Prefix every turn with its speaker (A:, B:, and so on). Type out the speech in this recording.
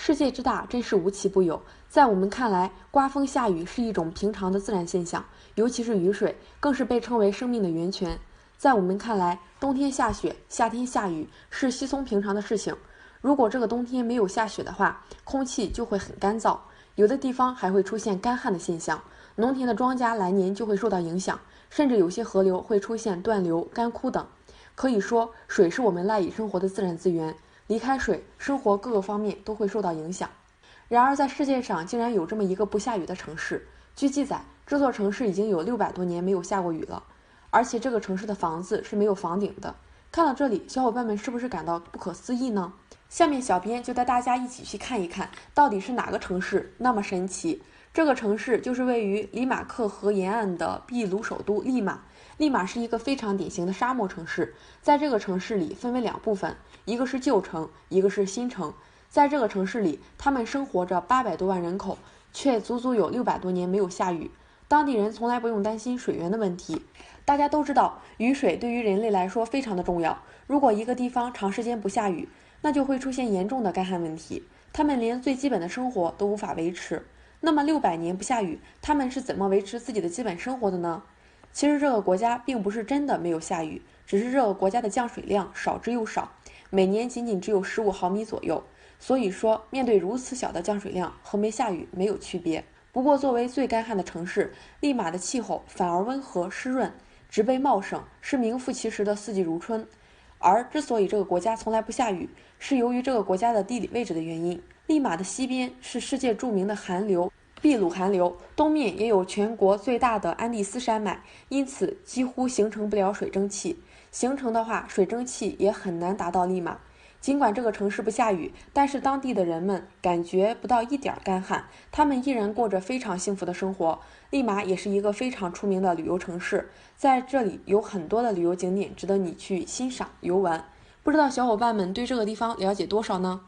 A: 世界之大，真是无奇不有。在我们看来，刮风下雨是一种平常的自然现象，尤其是雨水，更是被称为生命的源泉。在我们看来，冬天下雪，夏天下雨是稀松平常的事情。如果这个冬天没有下雪的话，空气就会很干燥，有的地方还会出现干旱的现象，农田的庄稼来年就会受到影响，甚至有些河流会出现断流、干枯等。可以说，水是我们赖以生活的自然资源。离开水，生活各个方面都会受到影响。然而，在世界上竟然有这么一个不下雨的城市。据记载，这座城市已经有600多年没有下过雨了，而且这个城市的房子是没有房顶的。看到这里，小伙伴们是不是感到不可思议呢？下面小编就带大家一起去看一看，到底是哪个城市那么神奇。这个城市就是位于里马克河沿岸的秘鲁首都利马。利马是一个非常典型的沙漠城市，在这个城市里分为2部分，一个是旧城，一个是新城。在这个城市里，他们生活着800多万人口，却足足有600多年没有下雨。当地人从来不用担心水源的问题。大家都知道，雨水对于人类来说非常的重要。如果一个地方长时间不下雨，那就会出现严重的干旱问题，他们连最基本的生活都无法维持。那么600年不下雨，他们是怎么维持自己的基本生活的呢？其实这个国家并不是真的没有下雨，只是这个国家的降水量少之又少，每年仅仅只有15毫米左右。所以说，面对如此小的降水量，和没下雨没有区别。不过，作为最干旱的城市，利马的气候反而温和湿润，植被茂盛，是名副其实的四季如春。而之所以这个国家从来不下雨，是由于这个国家的地理位置的原因。利马的西边是世界著名的寒流秘鲁寒流，东面也有全国最大的安第斯山脉，因此几乎形成不了水蒸气。形成的话，水蒸气也很难达到利马。尽管这个城市不下雨，但是当地的人们感觉不到一点干旱，他们依然过着非常幸福的生活。利马也是一个非常出名的旅游城市，在这里有很多的旅游景点值得你去欣赏游玩。不知道小伙伴们对这个地方了解多少呢？